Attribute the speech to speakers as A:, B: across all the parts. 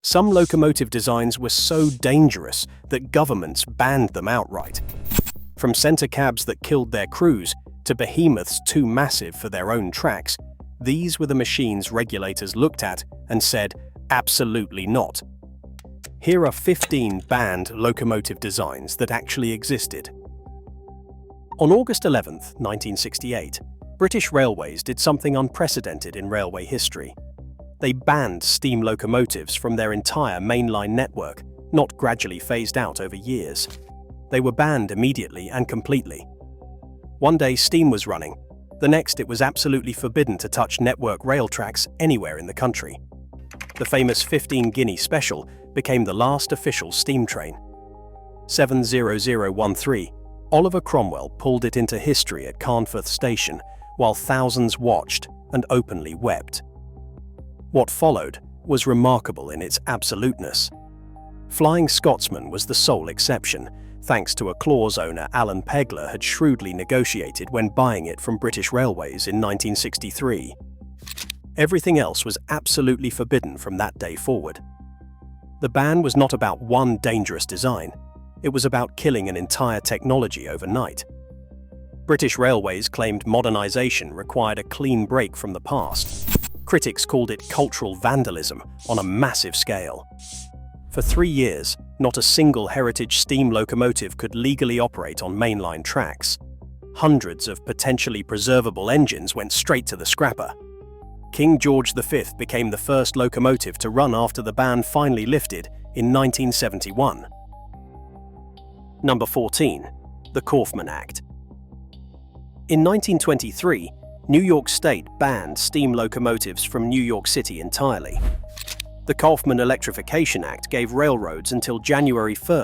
A: Some locomotive designs were so dangerous that governments banned them outright. From center cabs that killed their crews to behemoths too massive for their own tracks, these were the machines regulators looked at and said, absolutely not. Here are 15 banned locomotive designs that actually existed. On August 11, 1968, British Railways did something unprecedented in railway history. They banned steam locomotives from their entire mainline network, not gradually phased out over years. They were banned immediately and completely. One day steam was running, the next it was absolutely forbidden to touch network rail tracks anywhere in the country. The famous 15 Guinea Special became the last official steam train. 70013, Oliver Cromwell pulled it into history at Carnforth Station, while thousands watched and openly wept. What followed was remarkable in its absoluteness. Flying Scotsman was the sole exception, thanks to a clause owner Alan Pegler had shrewdly negotiated when buying it from British Railways in 1963. Everything else was absolutely forbidden from that day forward. The ban was not about one dangerous design, it was about killing an entire technology overnight. British Railways claimed modernization required a clean break from the past. Critics called it cultural vandalism on a massive scale. For 3 years, not a single heritage steam locomotive could legally operate on mainline tracks. Hundreds of potentially preservable engines went straight to the scrapper. King George V became the first locomotive to run after the ban finally lifted in 1971. Number 14. The Kaufman Act. In 1923, New York State banned steam locomotives from New York City entirely. The Kaufman Electrification Act gave railroads until January 1,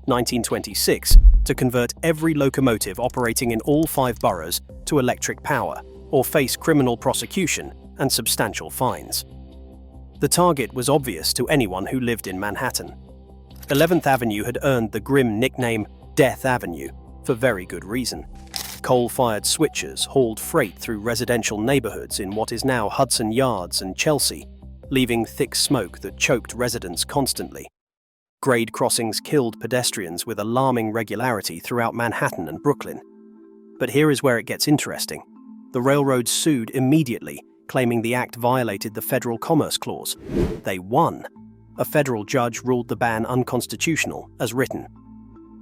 A: 1926, to convert every locomotive operating in all 5 boroughs to electric power, or face criminal prosecution and substantial fines. The target was obvious to anyone who lived in Manhattan. 11th Avenue had earned the grim nickname Death Avenue for very good reason. Coal-fired switchers hauled freight through residential neighborhoods in what is now Hudson Yards and Chelsea, leaving thick smoke that choked residents constantly. Grade crossings killed pedestrians with alarming regularity throughout Manhattan and Brooklyn. But here is where it gets interesting. The railroads sued immediately, claiming the act violated the Federal Commerce Clause. They won. A federal judge ruled the ban unconstitutional, as written.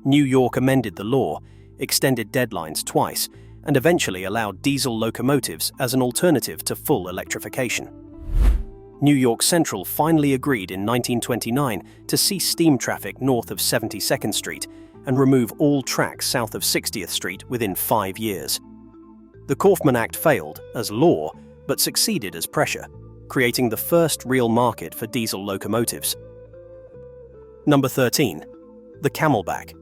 A: New York amended the law, extended deadlines twice, and eventually allowed diesel locomotives as an alternative to full electrification. New York Central finally agreed in 1929 to cease steam traffic north of 72nd Street and remove all tracks south of 60th Street within 5 years. The Kaufman Act failed as law, but succeeded as pressure, creating the first real market for diesel locomotives. Number 13. The Camelback.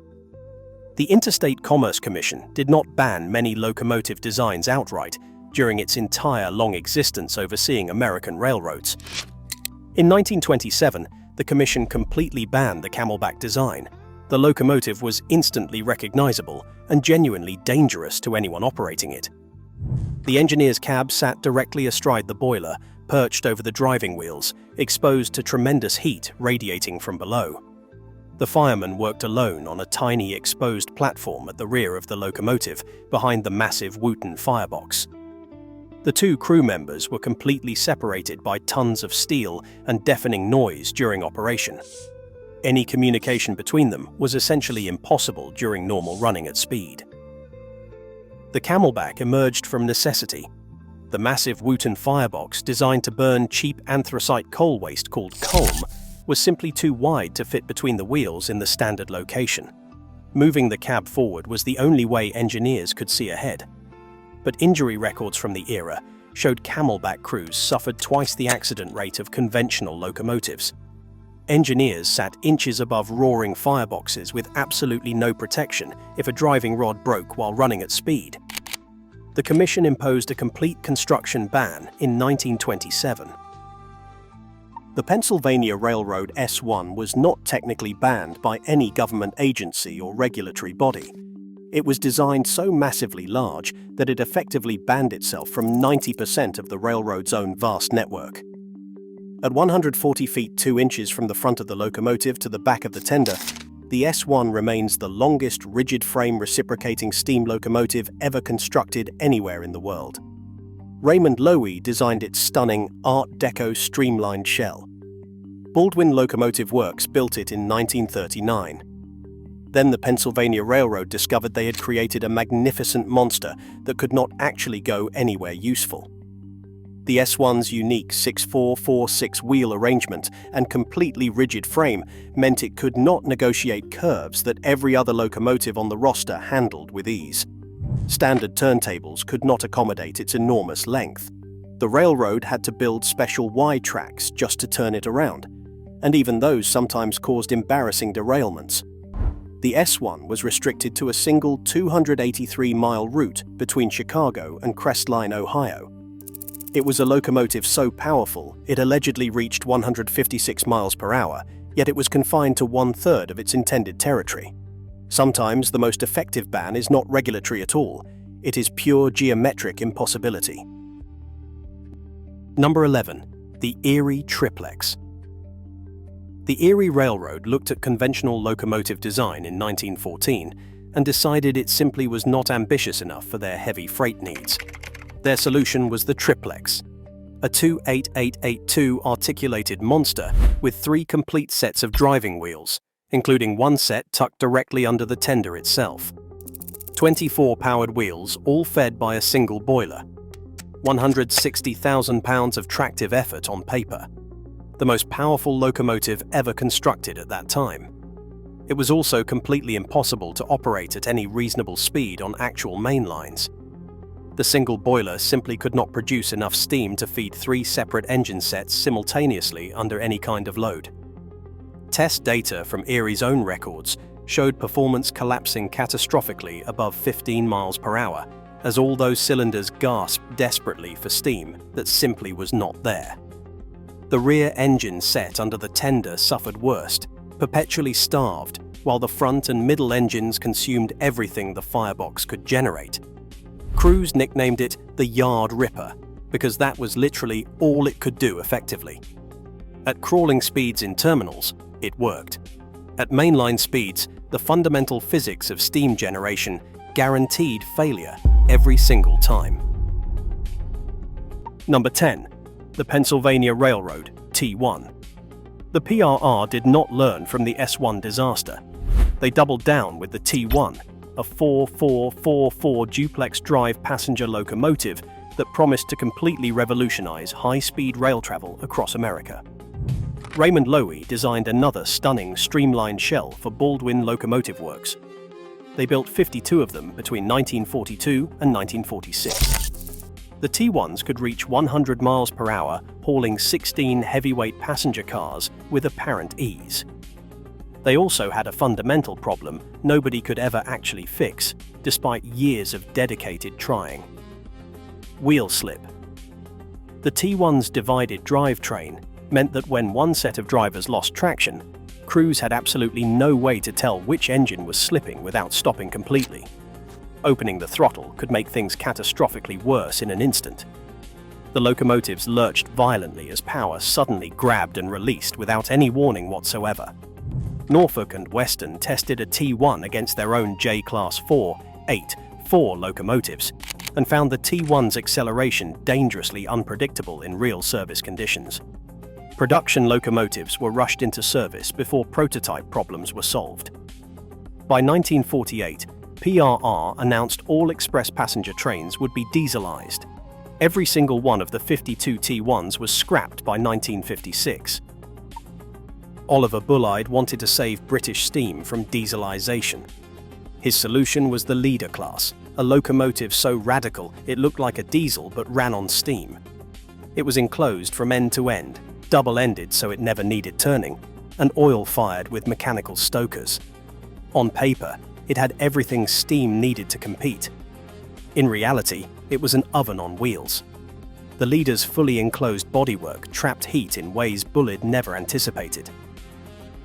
A: The Interstate Commerce Commission did not ban many locomotive designs outright during its entire long existence overseeing American railroads. In 1927, the Commission completely banned the Camelback design. The locomotive was instantly recognizable and genuinely dangerous to anyone operating it. The engineer's cab sat directly astride the boiler, perched over the driving wheels, exposed to tremendous heat radiating from below. The fireman worked alone on a tiny exposed platform at the rear of the locomotive, behind the massive Wooten firebox. The 2 crew members were completely separated by tons of steel and deafening noise during operation. Any communication between them was essentially impossible during normal running at speed. The Camelback emerged from necessity. The massive Wooten firebox, designed to burn cheap anthracite coal waste called colm, was simply too wide to fit between the wheels in the standard location. Moving the cab forward was the only way engineers could see ahead. But injury records from the era showed Camelback crews suffered twice the accident rate of conventional locomotives. Engineers sat inches above roaring fireboxes with absolutely no protection if a driving rod broke while running at speed. The Commission imposed a complete construction ban in 1927. The Pennsylvania Railroad S1 was not technically banned by any government agency or regulatory body. It was designed so massively large that it effectively banned itself from 90% of the railroad's own vast network. At 140 feet 2 inches from the front of the locomotive to the back of the tender, the S1 remains the longest rigid-frame reciprocating steam locomotive ever constructed anywhere in the world. Raymond Loewy designed its stunning Art Deco streamlined shell. Baldwin Locomotive Works built it in 1939. Then the Pennsylvania Railroad discovered they had created a magnificent monster that could not actually go anywhere useful. The S1's unique 6-4-4-6 wheel arrangement and completely rigid frame meant it could not negotiate curves that every other locomotive on the roster handled with ease. Standard turntables could not accommodate its enormous length. The railroad had to build special Y tracks just to turn it around, and even those sometimes caused embarrassing derailments. The S1 was restricted to a single 283-mile route between Chicago and Crestline, Ohio. It was a locomotive so powerful it allegedly reached 156 miles per hour, yet it was confined to 1/3 of its intended territory. Sometimes the most effective ban is not regulatory at all, it is pure geometric impossibility. Number 11. The Erie Triplex. The Erie Railroad looked at conventional locomotive design in 1914 and decided it simply was not ambitious enough for their heavy freight needs. Their solution was the Triplex, a 28882 articulated monster with 3 complete sets of driving wheels, including one set tucked directly under the tender itself. 24 powered wheels, all fed by a single boiler. 160,000 pounds of tractive effort on paper. The most powerful locomotive ever constructed at that time. It was also completely impossible to operate at any reasonable speed on actual main lines. The single boiler simply could not produce enough steam to feed 3 separate engine sets simultaneously under any kind of load. Test data from Erie's own records showed performance collapsing catastrophically above 15 miles per hour, as all those cylinders gasped desperately for steam that simply was not there. The rear engine set under the tender suffered worst, perpetually starved, while the front and middle engines consumed everything the firebox could generate. Crews nicknamed it the Yard Ripper, because that was literally all it could do effectively. At crawling speeds in terminals, it worked. At mainline speeds, the fundamental physics of steam generation guaranteed failure every single time. Number 10. The Pennsylvania Railroad T1. The PRR did not learn from the S1 disaster. They doubled down with the T1, a 4-4-4-4 duplex drive passenger locomotive that promised to completely revolutionize high-speed rail travel across America. Raymond Loewy designed another stunning streamlined shell for Baldwin Locomotive Works. They built 52 of them between 1942 and 1946. The T1s could reach 100 miles per hour, hauling 16 heavyweight passenger cars with apparent ease. They also had a fundamental problem nobody could ever actually fix, despite years of dedicated trying. Wheel slip. The T1's divided drivetrain meant that when one set of drivers lost traction, crews had absolutely no way to tell which engine was slipping without stopping completely. Opening the throttle could make things catastrophically worse in an instant. The locomotives lurched violently as power suddenly grabbed and released without any warning whatsoever. Norfolk and Western tested a T1 against their own J-Class 4-8-4 locomotives and found the T1's acceleration dangerously unpredictable in real service conditions. Production locomotives were rushed into service before prototype problems were solved. By 1948, PRR announced all express passenger trains would be dieselized. Every single one of the 52 T1s was scrapped by 1956. Oliver Bulleid wanted to save British steam from dieselization. His solution was the Leader class, a locomotive so radical it looked like a diesel but ran on steam. It was enclosed from end to end, double-ended so it never needed turning, and oil-fired with mechanical stokers. On paper, it had everything steam needed to compete. In reality, it was an oven on wheels. The Leader's fully enclosed bodywork trapped heat in ways Bulleid never anticipated.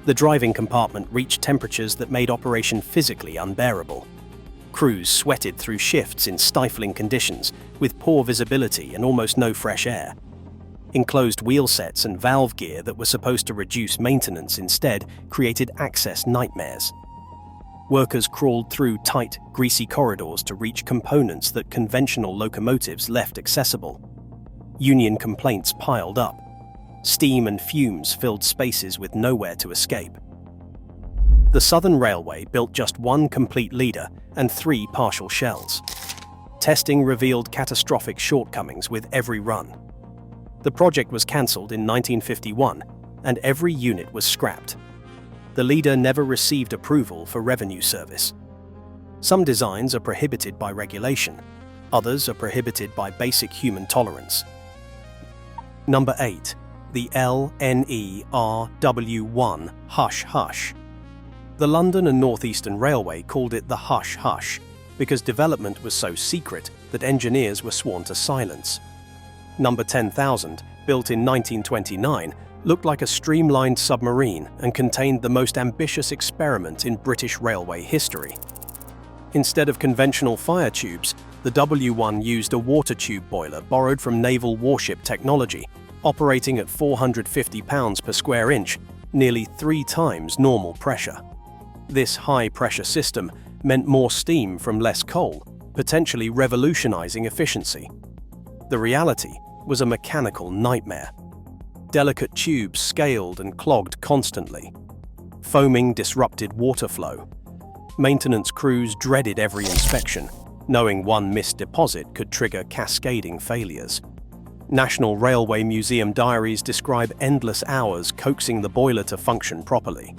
A: The driving compartment reached temperatures that made operation physically unbearable. Crews sweated through shifts in stifling conditions, with poor visibility and almost no fresh air. Enclosed wheel sets and valve gear that were supposed to reduce maintenance instead created access nightmares. Workers crawled through tight, greasy corridors to reach components that conventional locomotives left accessible. Union complaints piled up. Steam and fumes filled spaces with nowhere to escape. The Southern Railway built just one complete leader and 3 partial shells. Testing revealed catastrophic shortcomings with every run. The project was cancelled in 1951, and every unit was scrapped. The leader never received approval for revenue service. Some designs are prohibited by regulation, others are prohibited by basic human tolerance. Number 8. The LNERW1 Hush Hush. The London and North Eastern Railway called it the Hush Hush because development was so secret that engineers were sworn to silence. Number 10,000, built in 1929, looked like a streamlined submarine and contained the most ambitious experiment in British railway history. Instead of conventional fire tubes, the W1 used a water tube boiler borrowed from naval warship technology, operating at 450 pounds per square inch, nearly 3 times normal pressure. This high-pressure system meant more steam from less coal, potentially revolutionizing efficiency. The reality was a mechanical nightmare. Delicate tubes scaled and clogged constantly. Foaming disrupted water flow. Maintenance crews dreaded every inspection, knowing one missed deposit could trigger cascading failures. National Railway Museum diaries describe endless hours coaxing the boiler to function properly.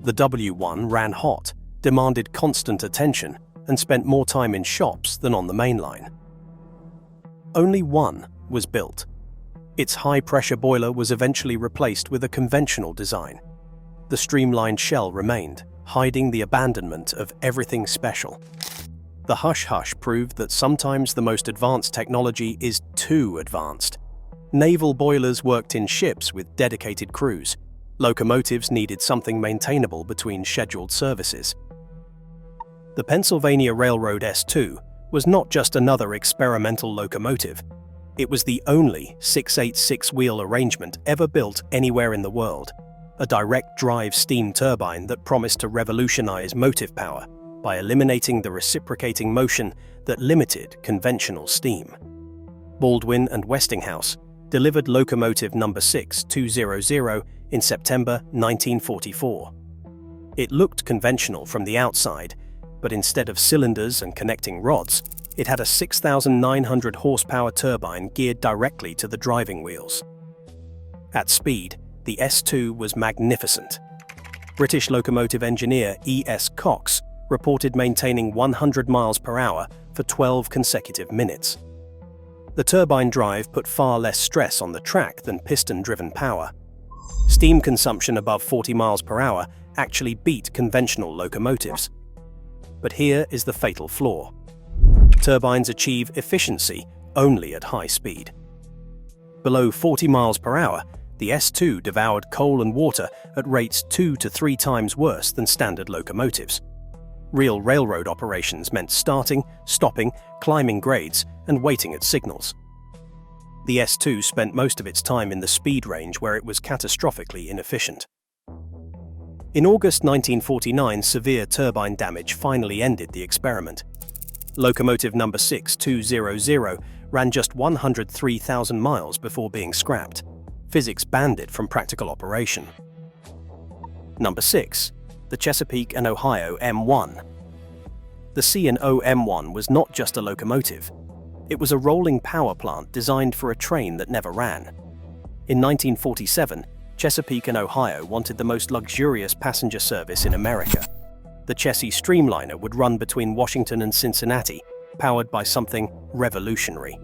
A: The W1 ran hot, demanded constant attention, and spent more time in shops than on the main line. Only one was built. Its high-pressure boiler was eventually replaced with a conventional design. The streamlined shell remained, hiding the abandonment of everything special. The Hush Hush proved that sometimes the most advanced technology is too advanced. Naval boilers worked in ships with dedicated crews. Locomotives needed something maintainable between scheduled services. The Pennsylvania Railroad S2 was not just another experimental locomotive. It was the only 686-wheel arrangement ever built anywhere in the world, a direct-drive steam turbine that promised to revolutionize motive power by eliminating the reciprocating motion that limited conventional steam. Baldwin and Westinghouse delivered locomotive number 6200 in September 1944. It looked conventional from the outside, but instead of cylinders and connecting rods, it had a 6,900 horsepower turbine geared directly to the driving wheels. At speed, the S2 was magnificent. British locomotive engineer E.S. Cox reported maintaining 100 miles per hour for 12 consecutive minutes. The turbine drive put far less stress on the track than piston-driven power. Steam consumption above 40 miles per hour actually beat conventional locomotives. But here is the fatal flaw. Turbines achieve efficiency only at high speed. Below 40 miles per hour, the S2 devoured coal and water at rates 2 to 3 times worse than standard locomotives. Real railroad operations meant starting, stopping, climbing grades, and waiting at signals. The S2 spent most of its time in the speed range where it was catastrophically inefficient. In August 1949, severe turbine damage finally ended the experiment. Locomotive number 6200 ran just 103,000 miles before being scrapped. Physics banned it from practical operation. Number 6. The Chesapeake and Ohio M1. The C&O M1 was not just a locomotive. It was a rolling power plant designed for a train that never ran. In 1947, Chesapeake and Ohio wanted the most luxurious passenger service in America. The Chessie Streamliner would run between Washington and Cincinnati, powered by something revolutionary.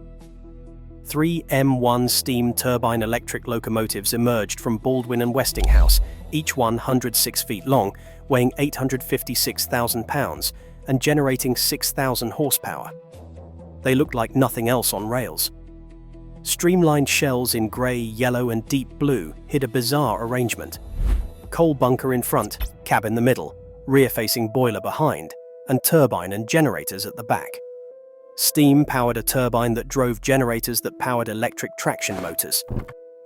A: 3 M1 steam turbine electric locomotives emerged from Baldwin and Westinghouse, each one 106 feet long, weighing 856,000 pounds, and generating 6,000 horsepower. They looked like nothing else on rails. Streamlined shells in grey, yellow, and deep blue hid a bizarre arrangement. Coal bunker in front, cab in the middle, rear-facing boiler behind, and turbine and generators at the back. Steam powered a turbine that drove generators that powered electric traction motors.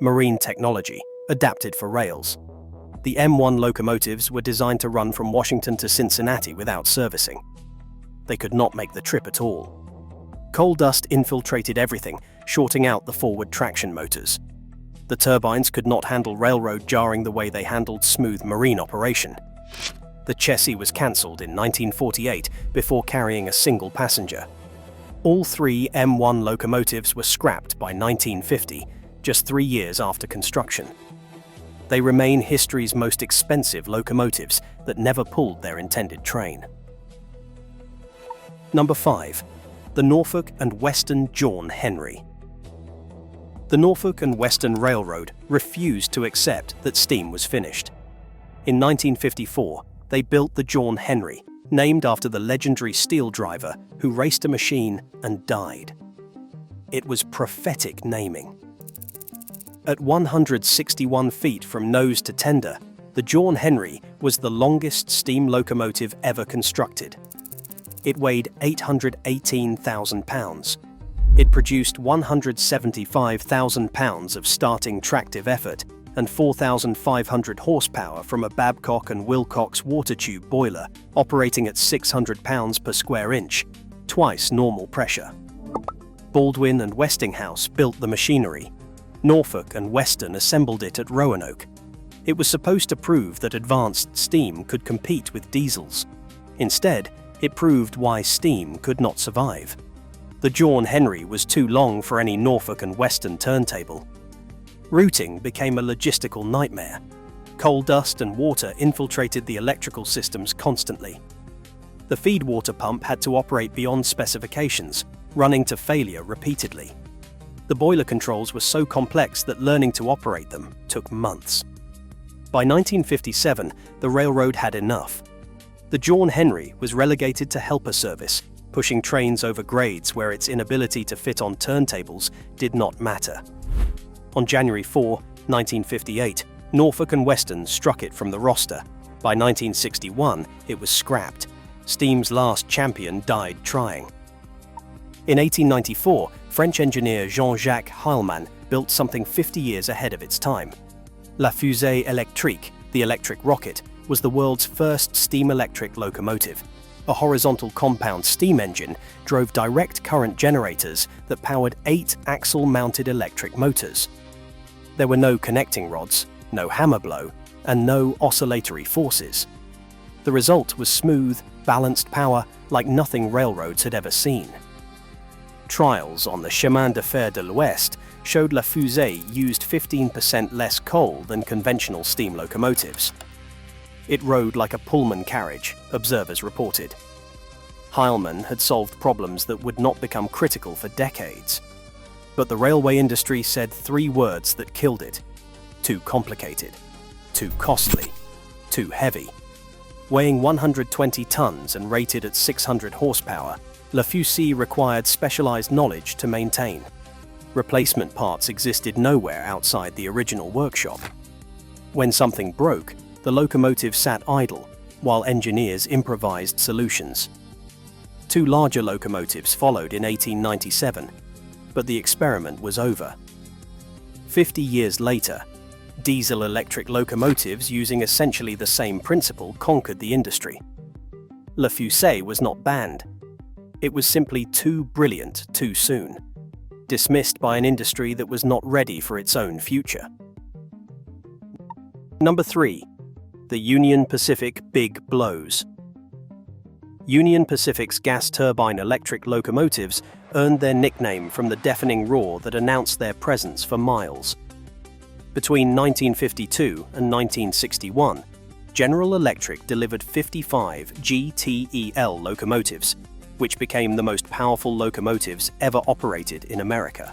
A: marine technology, adapted for rails. The M1 locomotives were designed to run from Washington to Cincinnati without servicing. They could not make the trip at all. Coal dust infiltrated everything, shorting out the forward traction motors. The turbines could not handle railroad jarring the way they handled smooth marine operation. The chassis was cancelled in 1948 before carrying a single passenger. All 3 M1 locomotives were scrapped by 1950, just 3 years after construction. They remain history's most expensive locomotives that never pulled their intended train. Number 5. The Norfolk and Western Jawn Henry. The Norfolk and Western Railroad refused to accept that steam was finished. In 1954, they built the Jawn Henry, named after the legendary steel driver who raced a machine and died. It was prophetic naming. At 161 feet from nose to tender, the Jawn Henry was the longest steam locomotive ever constructed. It weighed 818,000 pounds. It produced 175,000 pounds of starting tractive effort and 4,500 horsepower from a Babcock and Wilcox water tube boiler operating at 600 pounds per square inch, twice normal pressure. Baldwin and Westinghouse built the machinery. Norfolk and Western assembled it at Roanoke. It was supposed to prove that advanced steam could compete with diesels. Instead, it proved why steam could not survive. The Jawn Henry was too long for any Norfolk and Western turntable. Routing became a logistical nightmare. Coal dust and water infiltrated the electrical systems constantly. The feed water pump had to operate beyond specifications, running to failure repeatedly. The boiler controls were so complex that learning to operate them took months. By 1957, the railroad had enough. The Jawn Henry was relegated to helper service, pushing trains over grades where its inability to fit on turntables did not matter. On January 4, 1958, Norfolk and Western struck it from the roster. By 1961, it was scrapped. Steam's last champion died trying. In 1894, French engineer Jean-Jacques Heilmann built something 50 years ahead of its time. La Fusée électrique, the electric rocket, was the world's first steam-electric locomotive. A horizontal compound steam engine drove direct current generators that powered 8 axle-mounted electric motors. There were no connecting rods, no hammer blow, and no oscillatory forces. The result was smooth, balanced power like nothing railroads had ever seen. Trials on the Chemin de Fer de l'Ouest showed La Fusée used 15% less coal than conventional steam locomotives. It rode like a Pullman carriage, observers reported. Heilmann had solved problems that would not become critical for decades. But the railway industry said 3 words that killed it: too complicated, too costly, too heavy. Weighing 120 tons and rated at 600 horsepower, La Fusée required specialized knowledge to maintain. Replacement parts existed nowhere outside the original workshop. When something broke, the locomotive sat idle, while engineers improvised solutions. 2 larger locomotives followed in 1897, but the experiment was over. 50 years later, diesel-electric locomotives using essentially the same principle conquered the industry. La Fusée was not banned. It was simply too brilliant too soon, dismissed by an industry that was not ready for its own future. Number 3. The Union Pacific Big Blows. Union Pacific's gas turbine electric locomotives earned their nickname from the deafening roar that announced their presence for miles. Between 1952 and 1961, General Electric delivered 55 GTEL locomotives, which became the most powerful locomotives ever operated in America.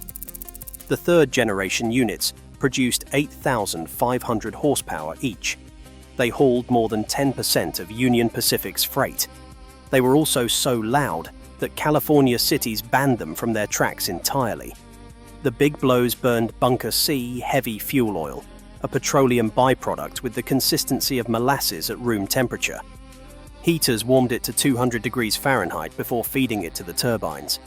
A: The third-generation units produced 8,500 horsepower each. They hauled more than 10% of Union Pacific's freight. They were also so loud that California cities banned them from their tracks entirely. The Big Blows burned Bunker C heavy fuel oil, a petroleum byproduct with the consistency of molasses at room temperature. Heaters warmed it to 200 degrees Fahrenheit before feeding it to the turbines.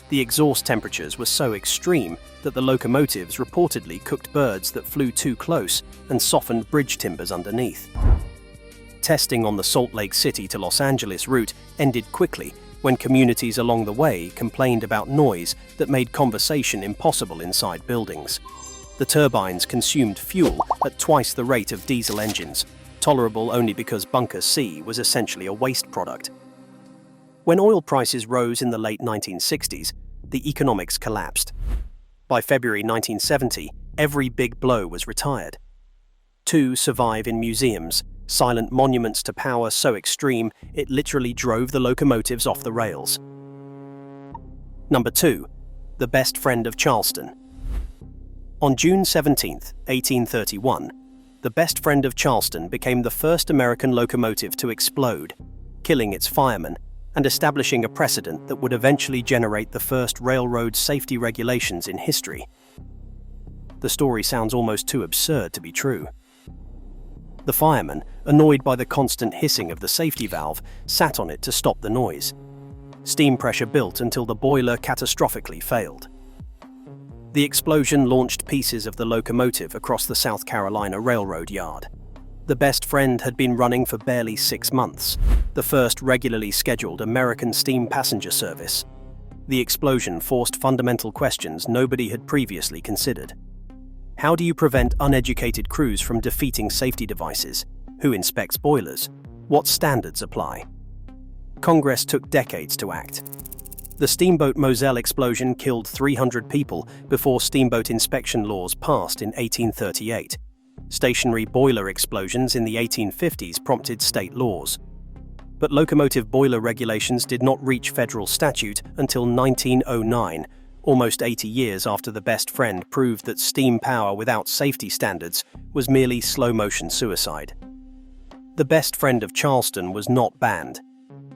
A: The exhaust temperatures were so extreme that the locomotives reportedly cooked birds that flew too close and softened bridge timbers underneath. Testing on the Salt Lake City to Los Angeles route ended quickly when communities along the way complained about noise that made conversation impossible inside buildings. The turbines consumed fuel at twice the rate of diesel engines, tolerable only because bunker C was essentially a waste product. When oil prices rose in the late 1960s, the economics collapsed. By February 1970, every big blow was retired. Two survive in museums, silent monuments to power so extreme it literally drove the locomotives off the rails. Number 2. The best friend of Charleston. On June 17, 1831, the best friend of Charleston became the first American locomotive to explode, killing its fireman and establishing a precedent that would eventually generate the first railroad safety regulations in history. The story sounds almost too absurd to be true. The fireman, annoyed by the constant hissing of the safety valve, sat on it to stop the noise. Steam pressure built until the boiler catastrophically failed. The explosion launched pieces of the locomotive across the South Carolina Railroad yard. The best friend had been running for barely 6 months, the first regularly scheduled American steam passenger service. The explosion forced fundamental questions nobody had previously considered. How do you prevent uneducated crews from defeating safety devices? Who inspects boilers? What standards apply? Congress took decades to act. The steamboat Moselle explosion killed 300 people before steamboat inspection laws passed in 1838. Stationary boiler explosions in the 1850s prompted state laws. But locomotive boiler regulations did not reach federal statute until 1909, almost 80 years after the best friend proved that steam power without safety standards was merely slow-motion suicide. The best friend of Charleston was not banned.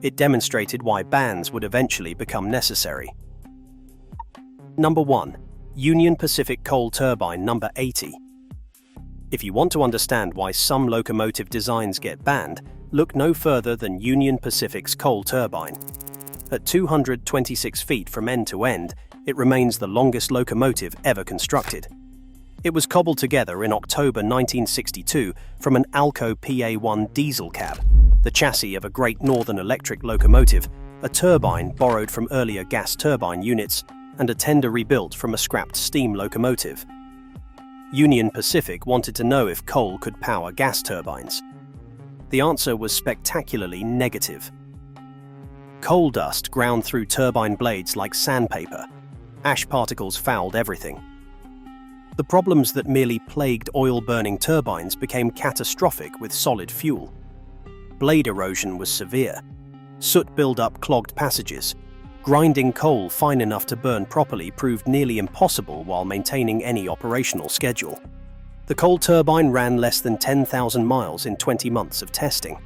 A: It demonstrated why bans would eventually become necessary. Number 1. Union Pacific Coal Turbine Number 80. If you want to understand why some locomotive designs get banned, look no further than Union Pacific's coal turbine. At 226 feet from end to end, it remains the longest locomotive ever constructed. It was cobbled together in October 1962 from an Alco PA1 diesel cab, the chassis of a Great Northern Electric locomotive, a turbine borrowed from earlier gas turbine units, and a tender rebuilt from a scrapped steam locomotive. Union Pacific wanted to know if coal could power gas turbines. The answer was spectacularly negative. Coal dust ground through turbine blades like sandpaper. Ash particles fouled everything. The problems that merely plagued oil-burning turbines became catastrophic with solid fuel. Blade erosion was severe. Soot buildup clogged passages. Grinding coal fine enough to burn properly proved nearly impossible while maintaining any operational schedule. The coal turbine ran less than 10,000 miles in 20 months of testing.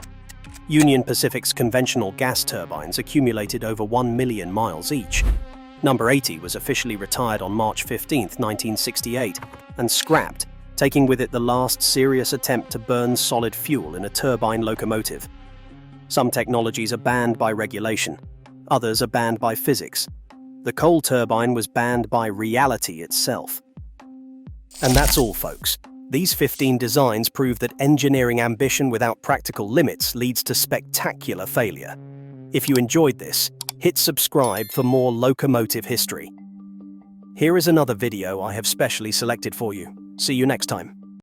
A: Union Pacific's conventional gas turbines accumulated over 1 million miles each. Number 80 was officially retired on March 15, 1968, and scrapped, taking with it the last serious attempt to burn solid fuel in a turbine locomotive. Some technologies are banned by regulation. Others are banned by physics. The coal turbine was banned by reality itself. And that's all, folks. These 15 designs prove that engineering ambition without practical limits leads to spectacular failure. If you enjoyed this, hit subscribe for more locomotive history. Here is another video I have specially selected for you. See you next time.